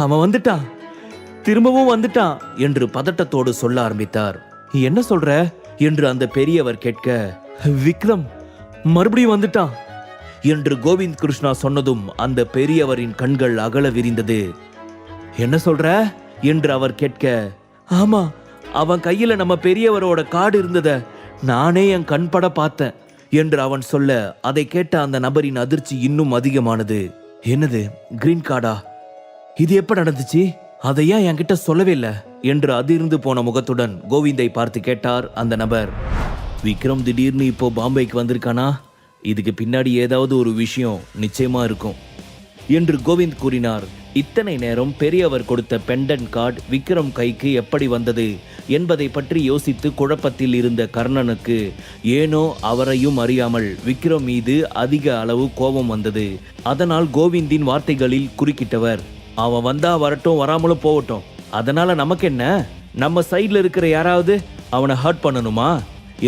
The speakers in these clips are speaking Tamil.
அவன் வந்துட்டான், திரும்பவும் வந்துட்டான் என்று பதட்டத்தோடு சொல்ல ஆரம்பித்தார். என்ன சொல்ற என்று அந்த பெரியவர் கேட்க, விக்ரம் மறுபடியும் வந்துட்டான் என்று கோவிந்த் கிருஷ்ணா சொன்னதும் அந்த பெரியவரின் கண்கள் அகல விரிந்தது. என்ன சொல்ற என்று அவர் கேட்க, ஆமா, அவன் கையில நம்ம பெரியவரோட கார்டு இருந்தத நானே என் கண்பட பார்த்தேன் என்று அவன் சொல்ல, அதை கேட்ட அந்த நபரின் அதிர்ச்சி இன்னும் அதிகமானது. என்னது, கிரீன் கார்டா? இது எப்ப நடந்துச்சு? அதை ஏன் என்கிட்ட சொல்லவே இல்லை என்று அதிர்ந்து போன முகத்துடன் கோவிந்தை பார்த்து கேட்டார் அந்த நபர். விக்ரம் திடீர்னு இப்போ பாம்பேக்கு வந்திருக்கானா? இதுக்கு பின்னாடி ஏதாவது ஒரு விஷயம் நிச்சயமா இருக்கும் என்று கோவிந்த் கூறினார். இத்தனை நேரம் பெரியவர் கொடுத்த பெண்டன் கார்டு விக்ரம் கைக்கு எப்படி வந்தது என்பதை பற்றி யோசித்து குழப்பத்தில் இருந்த கர்ணனுக்கு ஏனோ அவரையும் அறியாமல் விக்ரம் மீது அதிக அளவு கோபம் வந்தது. அதனால் கோவிந்தின் வார்த்தைகளில் குறுக்கிட்டவர், அவன் வந்தா வரட்டும், வராமலும் போகட்டும், அதனால நமக்கு என்ன? நம்ம சைட்ல இருக்கிற யாராவது அவனை ஹர்ட் பண்ணணுமா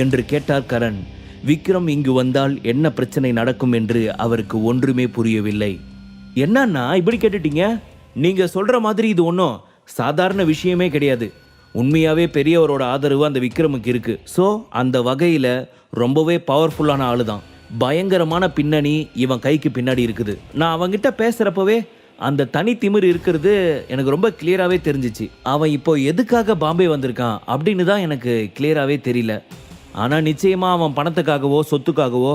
என்று கேட்டார் கரண். விக்ரம் இங்கு வந்தால் என்ன பிரச்சனை நடக்கும் என்று அவருக்கு ஒன்றுமே புரியவில்லை. என்னன்னா இப்படி கேட்டுட்டீங்க? நீங்க சொல்ற மாதிரி இது ஒன்றும் சாதாரண விஷயமே கிடையாது. உண்மையாவே பெரியவரோட ஆதரவு அந்த விக்ரமுக்கு இருக்கு. ஸோ அந்த வகையில ரொம்பவே பவர்ஃபுல்லான ஆளு தான். பயங்கரமான பின்னணி இவன் கைக்கு பின்னாடி இருக்குது. நான் அவங்கிட்ட பேசுறப்பவே அந்த தனி திமிர் இருக்கிறது எனக்கு ரொம்ப கிளியராகவே தெரிஞ்சிச்சு. அவன் இப்போ எதுக்காக பாம்பே வந்திருக்கான் அப்படின்னு தான் எனக்கு கிளியராகவே தெரியல. ஆனால் நிச்சயமாக அவன் பணத்துக்காகவோ சொத்துக்காகவோ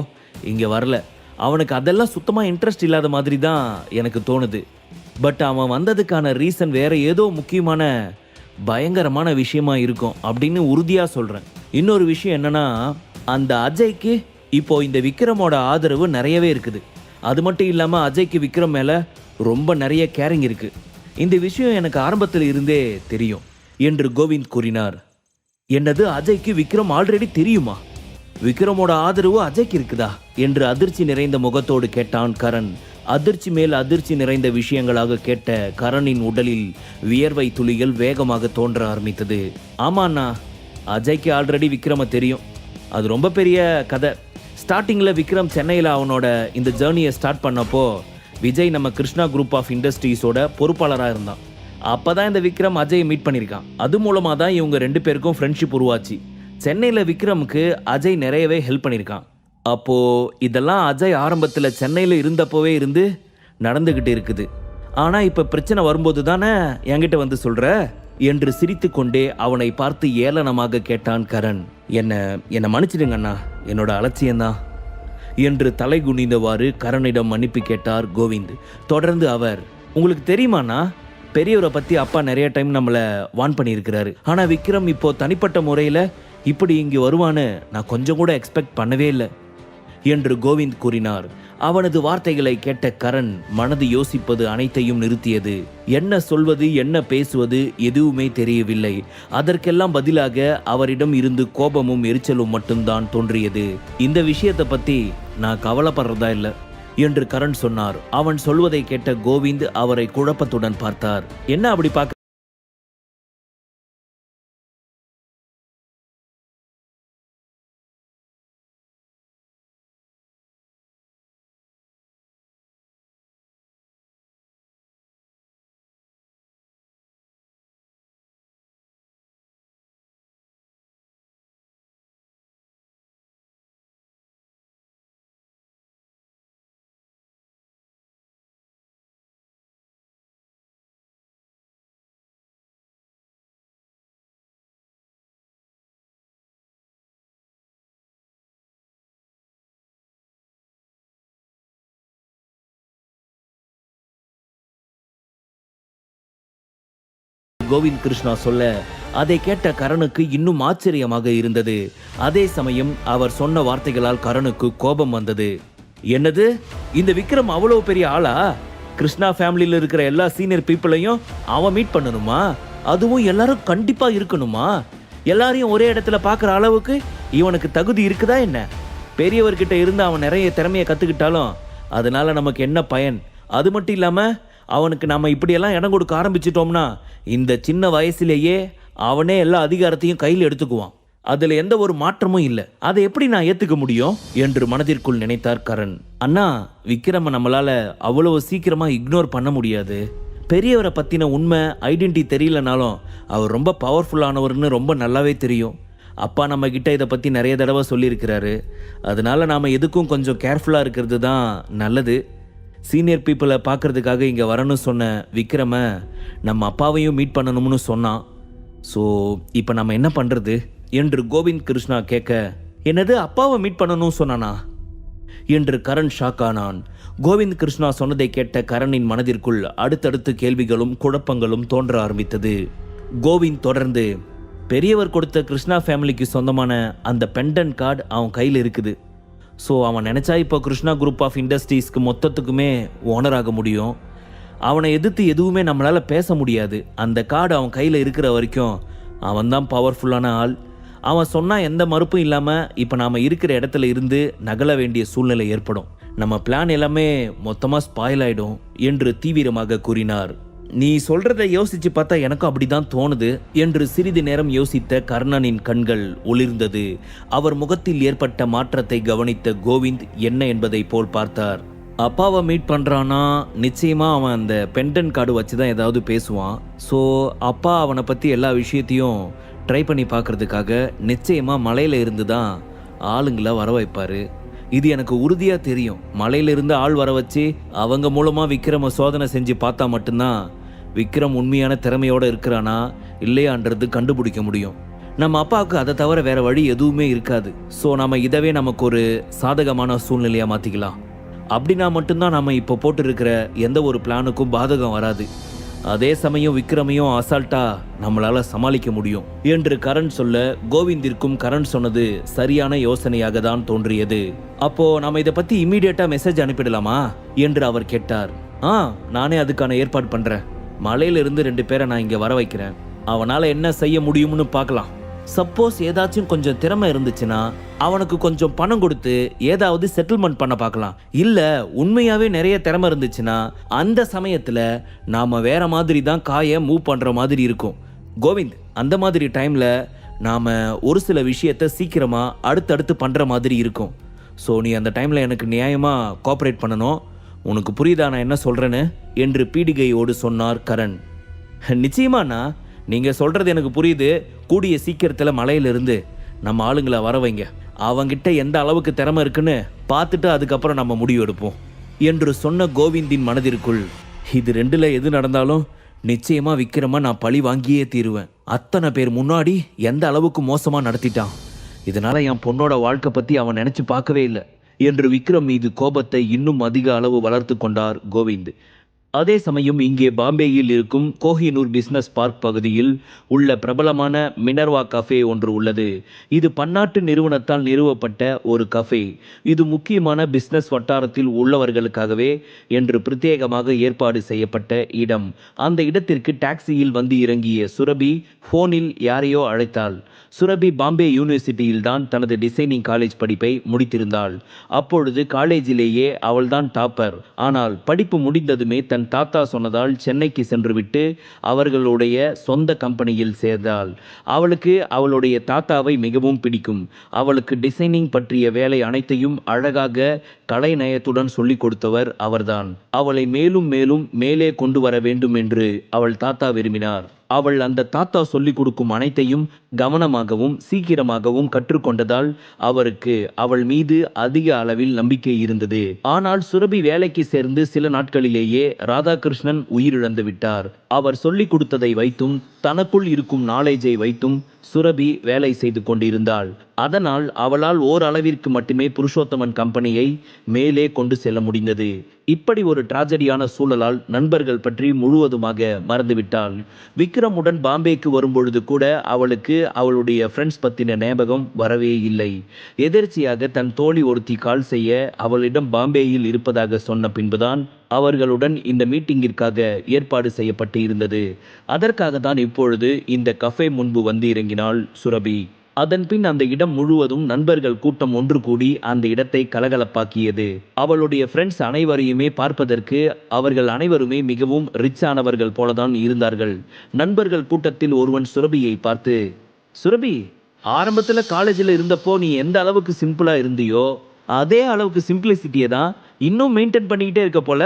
இங்கே வரல. அவனுக்கு அதெல்லாம் சுத்தமாக இன்ட்ரெஸ்ட் இல்லாத மாதிரி தான் எனக்கு தோணுது. பட் அவன் வந்ததுக்கான ரீசன் வேற ஏதோ முக்கியமான பயங்கரமான விஷயமா இருக்கும் அப்படின்னு உறுதியாக சொல்கிறேன். இன்னொரு விஷயம் என்னன்னா, அந்த அஜய்க்கு இப்போ இந்த விக்ரமோட ஆதரவு நிறையவே இருக்குது. அது மட்டும் இல்லாமல் அஜய்க்கு விக்ரம் மேலே ரொம்ப நிறைய கேரிங் இருக்கு. இந்த விஷயம் எனக்கு ஆரம்பத்தில் இருந்தே தெரியும் என்று கோவிந்த் கூறினார். என்னது, அஜய்க்கு விக்ரம் ஆல்ரெடி தெரியுமா? விக்ரமோட ஆதரவு அஜய்க்கு இருக்குதா என்று அதிர்ச்சி நிறைந்த முகத்தோடு கேட்டான் கரண். அதிர்ச்சி மேல் அதிர்ச்சி நிறைந்த விஷயங்களாக கேட்ட கரணின் உடலில் வியர்வை துளிகள் வேகமாக தோன்ற ஆரம்பித்தது. ஆமாண்ணா, அஜய்க்கு ஆல்ரெடி விக்ரம தெரியும். அது ரொம்ப பெரிய கதை. ஸ்டார்டிங்கில் விக்ரம் சென்னையில் அவனோட இந்த ஜேர்னியை ஸ்டார்ட் பண்ணப்போ விஜய் நம்ம கிருஷ்ணா குரூப் ஆஃப் இண்டஸ்ட்ரீஸோட பொறுப்பாளராக இருந்தான். அப்போ தான் இந்த விக்ரம் அஜயை மீட் பண்ணியிருக்கான். அது மூலமாக தான் இவங்க 2 பேருக்கும் ஃப்ரெண்ட்ஷிப் உருவாச்சு. சென்னையில் விக்ரமுக்கு அஜய் நிறையவே ஹெல்ப் பண்ணியிருக்கான். அப்போது இதெல்லாம் அஜய் ஆரம்பத்தில் சென்னையில் இருந்தப்போவே இருந்து நடந்துக்கிட்டு இருக்குது. ஆனால் இப்போ பிரச்சனை வரும்போது தானே என்கிட்ட வந்து சொல்கிற என்று சிரித்து கொண்டே அவனை பார்த்து ஏளனமாக கேட்டான் கரண். என்னை மன்னிச்சிடுங்க அண்ணா, என்னோட அலட்சியம்தான் என்று தலை குனிந்தவாறு கரணிடம் மன்னிப்பு கேட்டார் கோவிந்த். தொடர்ந்து அவர், உங்களுக்கு தெரியுமாண்ணா, பெரியவரை பற்றி அப்பா நிறைய டைம் நம்மளை வான் பண்ணியிருக்கிறாரு. ஆனால் விக்ரம் இப்போ தனிப்பட்ட முறையில் இப்படி இங்கே வருவான்னு நான் கொஞ்சம் கூட எக்ஸ்பெக்ட் பண்ணவே இல்லை என்று கோவிந்த் கூறினார். அவனது வார்த்தைகளை கேட்ட கரண் மனது யோசிப்பது அனைத்தையும் நிறுத்தியது. என்ன சொல்வது, என்ன பேசுவது எதுவுமே தெரியவில்லை. அதற்கெல்லாம் பதிலாக அவரிடம் இருந்து கோபமும் எரிச்சலும் மட்டும்தான் தோன்றியது. இந்த விஷயத்தை பற்றி நான் கவலைப்படுறதா இல்லை என்று கரண் சொன்னார். அவன் சொல்வதை கேட்ட கோவிந்த் அவரை குழப்பத்துடன் பார்த்தார். என்ன அப்படி பார்க்க? கோவிந்த் கிருஷ்ணா சொல்ல அதை கேட்ட கரணுக்கு இன்னும் ஆச்சரியமாக இருந்தது. அதே சமயம் அவர் சொன்ன வார்த்தைகளால் கரணுக்கு கோபம் வந்தது. என்னது, இந்த விக்ரம் அவ்வளவு பெரிய ஆளா? கிருஷ்ணா ஃபேமிலியில் இருக்கிற எல்லா சீனியர் பீப்புளையும் அவன் மீட் பண்ணணுமா? அதுவும் எல்லாரும் கண்டிப்பா இருக்கணுமா? எல்லாரையும் ஒரே இடத்துல பார்க்குற அளவுக்கு இவனுக்கு தகுதி இருக்குதா என்ன? பெரியவர்கிட்ட இருந்து அவன் நிறைய திறமையை கற்றுக்கிட்டாலும் அதனால நமக்கு என்ன பயன்? அது மட்டும் இல்லாமல் அவனுக்கு நம்ம இப்படியெல்லாம் இடம் கொடுக்க ஆரம்பிச்சிட்டோம்னா இந்த சின்ன வயசுலேயே அவனே எல்லா அதிகாரத்தையும் கையில் எடுத்துக்குவான். அதில் எந்த ஒரு மாற்றமும் இல்லை. அதை எப்படி நான் ஏற்றுக்க முடியும் என்று மனதிற்குள் நினைத்தார் கரண். அண்ணா, விக்ரம நம்மளால் அவ்வளவு சீக்கிரமாக இக்னோர் பண்ண முடியாது. பெரியவரை பற்றின உண்மை ஐடென்டிட்டி தெரியலனாலும் அவர் ரொம்ப பவர்ஃபுல்லானவர்னு ரொம்ப நல்லாவே தெரியும். அப்பா நம்மக்கிட்ட இதை பற்றி நிறைய தடவை சொல்லியிருக்கிறாரு. அதனால நாம் எதுக்கும் கொஞ்சம் கேர்ஃபுல்லாக இருக்கிறது தான் நல்லது. சீனியர் பீப்புளை பார்க்கறதுக்காக இங்கே வரணும்னு சொன்ன விக்ரமை நம்ம அப்பாவையும் மீட் பண்ணணும்னு சொன்னான். ஸோ இப்போ நம்ம என்ன பண்ணுறது என்று கோவிந்த் கிருஷ்ணா கேட்க, என்னது அப்பாவை மீட் பண்ணணும்னு சொன்னானா என்று கரண் ஷாக் ஆனான். கோவிந்த் கிருஷ்ணா சொன்னதை கேட்ட கரணின் மனதிற்குள் அடுத்தடுத்து கேள்விகளும் குழப்பங்களும் தோன்ற ஆரம்பித்தது. கோவிந்த் தொடர்ந்து, பெரியவர் கொடுத்த கிருஷ்ணா ஃபேமிலிக்கு சொந்தமான அந்த பெண்டன் கார்டு அவன் கையில் இருக்குது. ஸோ அவன் நினச்சா இப்போ கிருஷ்ணா குரூப் ஆஃப் இண்டஸ்ட்ரீஸ்க்கு மொத்தத்துக்குமே ஓனர் ஆக முடியும். அவனை எதிர்த்து எதுவுமே நம்மளால் பேச முடியாது. அந்த கார்டு அவன் கையில் இருக்கிற வரைக்கும் அவன்தான் பவர்ஃபுல்லான ஆள். அவன் சொன்னால் எந்த மறுப்பும் இல்லாமல் இப்போ நாம் இருக்கிற இடத்துல இருந்து நகல வேண்டிய சூழ்நிலை ஏற்படும். நம்ம பிளான் எல்லாமே மொத்தமாக ஸ்பாயில் ஆகிடும் என்று தீவிரமாக கூறினார். நீ சொல்கிறத யோசித்து பார்த்தா எனக்கும் அப்படி தான் தோணுது என்று சிறிது நேரம் யோசித்த கர்ணனின் கண்கள் ஒளிர்ந்தது. அவர் முகத்தில் ஏற்பட்ட மாற்றத்தை கவனித்த கோவிந்த் என்ன என்பதை போல் பார்த்தார். அப்பாவை மீட் பண்ணுறான்னா நிச்சயமாக அவன் அந்த பெண்டன் கார்டு வச்சு தான் ஏதாவது பேசுவான். ஸோ அப்பா அவனை பற்றி எல்லா விஷயத்தையும் ட்ரை பண்ணி பார்க்குறதுக்காக நிச்சயமாக மலையில் இருந்து தான் ஆளுங்களை வர வைப்பார். இது எனக்கு உறுதியாக தெரியும். மலையிலிருந்து ஆள் வர வச்சு அவங்க மூலமாக விக்ரம சோதனை செஞ்சு பார்த்தா மட்டும்தான் விக்ரம் உண்மையான திறமையோடு இருக்கிறானா இல்லையான்றது கண்டுபிடிக்க முடியும். நம்ம அப்பாவுக்கு அதை தவிர வேற வழி எதுவுமே இருக்காது. ஸோ நம்ம இதவே நமக்கு ஒரு சாதகமான சூழ்நிலையாக மாற்றிக்கலாம். அப்படின்னா மட்டும்தான் நம்ம இப்போ போட்டிருக்கிற எந்த ஒரு பிளானுக்கும் பாதகம் வராது. அதே சமயம் விக்ரமையும் அசால்ட்டா நம்மளால சமாளிக்க முடியும் என்று கரண் சொல்ல, கோவிந்திற்கும் கரண் சொன்னது சரியான யோசனையாக தான் தோன்றியது. அப்போ நம்ம இதை பத்தி இம்மீடியட்டா மெசேஜ் அனுப்பிடலாமா என்று அவர் கேட்டார். நானே அதுக்கான ஏற்பாடு பண்றேன். மலையிலிருந்து 2 பேரை நான் இங்க வர வைக்கிறேன். அவனால என்ன செய்ய முடியும்னு பார்க்கலாம். சப்போஸ் ஏதாச்சும் கொஞ்சம் திறமை இருந்துச்சுன்னா அவனுக்கு கொஞ்சம் பணம் கொடுத்து ஏதாவது செட்டில்மெண்ட் பண்ண பார்க்கலாம். இல்ல உண்மையாவே நிறைய திறமை இருந்துச்சுன்னா அந்த சமயத்துல நாம வேற மாதிரி தான் காயை மூவ் பண்ற மாதிரி இருக்கும். கோவிந்த், அந்த மாதிரி டைம்ல நாம ஒரு சில விஷயத்த சீக்கிரமா அடுத்தடுத்து பண்ற மாதிரி இருக்கும். ஸோ நீ அந்த டைம்ல எனக்கு நியாயமா கோஆப்ரேட் பண்ணணும். உனக்கு புரியுதா நான் என்ன சொல்றேன்னு என்று பீடிகையோடு சொன்னார் கரண். நிச்சயமாண்ணா, நீங்க சொல்றது எனக்கு புரியுது. கூடிய சீக்கிரத்துல மலையிலிருந்து நம்ம ஆளுங்களை வர வைங்க. அவங்கிட்ட எந்த அளவுக்கு திறமை இருக்குன்னு பார்த்துட்டு அதுக்கப்புறம் நம்ம முடிவு எடுப்போம் என்று சொன்ன கோவிந்தின் மனதிற்குள், இது 2ல் எது நடந்தாலும் நிச்சயமா விக்ரமா நான் பழி வாங்கியே தீருவேன். அத்தனை பேர் முன்னாடி எந்த அளவுக்கு மோசமா நடத்திட்டான். இதனால என் பொண்ணோட வாழ்க்கை பத்தி அவன் நினைச்சு பார்க்கவே இல்லை என்று விக்ரம் மீது கோபத்தை இன்னும் அதிக அளவு வளர்த்து கொண்டார் கோவிந்த். அதே சமயம் இங்கே பாம்பேயில் இருக்கும் கோஹினூர் பிஸ்னஸ் பார்க் பகுதியில் உள்ள பிரபலமான மினர்வா கஃபே ஒன்று உள்ளது. இது பன்னாட்டு நிறுவனத்தால் நிறுவப்பட்ட ஒரு கஃபே. இது முக்கியமான பிஸ்னஸ் வட்டாரத்தில் உள்ளவர்களுக்காகவே என்று பிரத்யேகமாக ஏற்பாடு செய்யப்பட்ட இடம். அந்த இடத்திற்கு டாக்ஸியில் வந்து இறங்கிய சுரபி ஃபோனில் யாரையோ அழைத்தாள். சுரபி பாம்பே யூனிவர்சிட்டியில் தான் தனது டிசைனிங் காலேஜ் படிப்பை முடித்திருந்தாள். அப்பொழுது காலேஜிலேயே அவள்தான் டாப்பர். ஆனால் படிப்பு முடிந்ததுமே தன் தாத்தா சொன்னதால் சென்னைக்கு சென்றுவிட்டு அவர்களுடைய சொந்த கம்பெனியில் சேர்ந்தாள். அவளுக்கு அவளுடைய தாத்தாவை மிகவும் பிடிக்கும். அவளுக்கு டிசைனிங் பற்றிய வேலை அனைத்தையும் அழகாக கலைநயத்துடன் சொல்லிக் கொடுத்தவர் அவர்தான். அவளை மேலும் மேலும் மேலே கொண்டு வர வேண்டும் என்று அவள் தாத்தா விரும்பினார். அவள் அந்த தாத்தா சொல்லிக் கொடுக்கும் அனைத்தையும் கவனமாகவும் சீக்கிரமாகவும் கற்றுக்கொண்டதால் அவருக்கு அவள் மீது அதிக அளவில் நம்பிக்கை இருந்தது. ஆனால் சுரபி வேலைக்கு சேர்ந்து சில நாட்களிலேயே ராதாகிருஷ்ணன் உயிரிழந்து விட்டார். அவர் சொல்லிக் கொடுத்ததை வைத்தும் தனக்குள் இருக்கும் நாலேஜை வைத்தும் சுரபி வேலை செய்து கொண்டிருந்தாள். அதனால் அவளால் ஓரளவிற்கு மட்டுமே புருஷோத்தமன் கம்பெனியை மேலே கொண்டு செல்ல முடிந்தது. இப்படி ஒரு டிராஜடியான சூழலால் நண்பர்கள் பற்றி முழுவதுமாக மறந்துவிட்டாள். விக்ரமுடன் பாம்பேக்கு வரும்பொழுது கூட அவளுக்கு அவளுடைய ஃப்ரெண்ட்ஸ் பற்றின ஞாபகம் வரவே இல்லை. எதிர்ச்சியாக தன் தோழி ஒருத்தி கால் செய்ய அவளிடம் பாம்பேயில் இருப்பதாக சொன்ன பின்புதான் அவர்களுடன் இந்த மீட்டிங்கிற்காக ஏற்பாடு செய்யப்பட்டு இருந்தது. அதற்காக தான் இப்பொழுது இந்த கஃபே முன்பு வந்து இறங்கினாள் சுரபி. அதன்பின் அந்த இடம் முழுவதும் நண்பர்கள் கூட்டம் ஒன்று கூடி அந்த இடத்தை கலகலப்பாக்கியது. அவளுடைய ஃப்ரெண்ட்ஸ் அனைவரையுமே பார்ப்பதற்கு அவர்கள் அனைவருமே மிகவும் ரிச் ஆனவர்கள் போலதான் இருந்தார்கள். நண்பர்கள் கூட்டத்தில் ஒருவன் சுரபியை பார்த்து, சுரபி, ஆரம்பத்தில் காலேஜில் இருந்தப்போ நீ எந்த அளவுக்கு சிம்பிளா இருந்தியோ அதே அளவுக்கு சிம்பிளிசிட்டியை தான் இன்னும் மெயின்டைன் பண்ணிக்கிட்டே இருக்க போல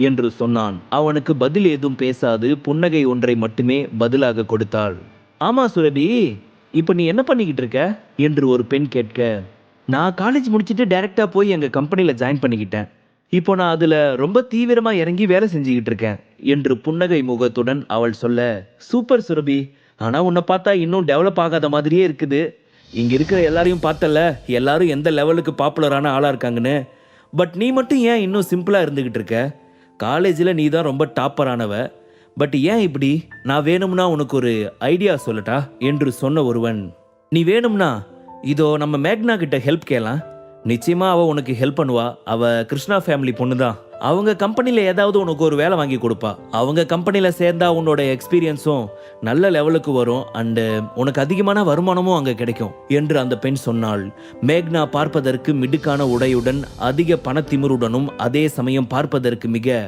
என்று சொன்னான். அவனுக்கு பதில் ஏதும் பேசாது புன்னகை ஒன்றை மட்டுமே பதிலாக கொடுத்தாள். ஆமா சுரபி, இப்போ நீ என்ன பண்ணிக்கிட்டு இருக்க என்று ஒரு பெண் கேட்க, நான் காலேஜ் முடிச்சுட்டு டைரக்டா போய் எங்க கம்பெனியில் ஜாயின் பண்ணிக்கிட்டேன். இப்போ நான் அதுல ரொம்ப தீவிரமா இறங்கி வேலை செஞ்சுக்கிட்டு இருக்கேன் என்று புன்னகை முகத்துடன் அவள் சொல்ல, சூப்பர் சுரபி, ஆனா உன்னை பார்த்தா இன்னும் டெவலப் ஆகாத மாதிரியே இருக்குது. இங்க இருக்கிற எல்லாரையும் பார்த்தல, எல்லாரும் எந்த லெவலுக்கு பாப்புலரான ஆளா இருக்காங்கன்னு. பட் நீ மட்டும் ஏன் இன்னும் சிம்பிளா இருந்துகிட்டு இருக்க? காலேஜில் நீ தான் ரொம்ப டாப்பரானவ. பட் ஏன் இப்படி? நான் வேணும்னா உனக்கு ஒரு ஐடியா சொல்லட்டா என்று சொன்ன ஒருவன், நீ வேணும்னா இதோ நம்ம மேக்னா கிட்ட ஹெல்ப் கேளலாம். நிச்சயமா அவ உனக்கு ஹெல்ப் பண்ணுவா. அவ கிருஷ்ணா ஃபேமிலி பொண்ணு தான். அவங்க கம்பெனியில் ஏதாவது உனக்கு ஒரு வேலை வாங்கி கொடுப்பா. அவங்க கம்பெனியில் சேர்ந்தா உன்னோட எக்ஸ்பீரியன்ஸும் நல்ல லெவலுக்கு வரும் அண்டு உனக்கு அதிகமான வருமானமும் அங்கே கிடைக்கும் என்று அந்த பெண் சொன்னாள். மேக்னா பார்ப்பதற்கு மிடுக்கான உடையுடன் அதிக பணத்திமிருடனும் அதே சமயம் பார்ப்பதற்கு மிக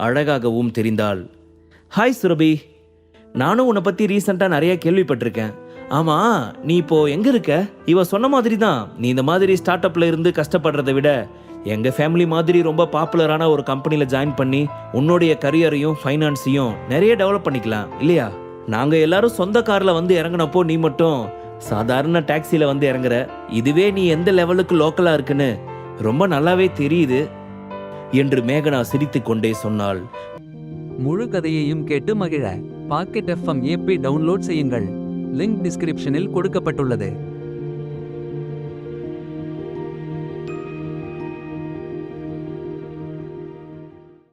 அழகாகவும் தெரிந்தாள். ஹாய் சுரபி, நானும் உன்னை பற்றி ரீசெண்டாக நிறைய கேள்விப்பட்டிருக்கேன். ஆமா, நீ இப்போ எங்க இருக்க? இவ சொன்ன மாதிரி தான், நீ இந்த மாதிரி ஸ்டார்ட் அப்ல இருந்து கஷ்டப்படுறதை விட எங்க ஃபேமிலி மாதிரி ரொம்ப பாப்புலரான ஒரு கம்பெனியில் ஜாயின் பண்ணி உன்னுடைய கரியரையும் ஃபைனான்ஸையும் நிறைய டெவலப் பண்ணிக்கலாம் இல்லையா? நாங்க எல்லாரும் சொந்த கார்ல வந்து இறங்கினப்போ நீ மட்டும் சாதாரண டாக்ஸில வந்து இறங்குற. இதுவே நீ எந்த லெவலுக்கு லோக்கலா இருக்குன்னு ரொம்ப நல்லாவே தெரியுது என்று மேகனா சிரித்து கொண்டே சொன்னாள். முழு கதையையும் கேட்டு மகிழ பாக்கெட் FM ஆப்பை டவுன்லோட் செய்யுங்கள். லிங்க் டிஸ்கிரிப்ஷனில் கொடுக்கப்பட்டுள்ளது.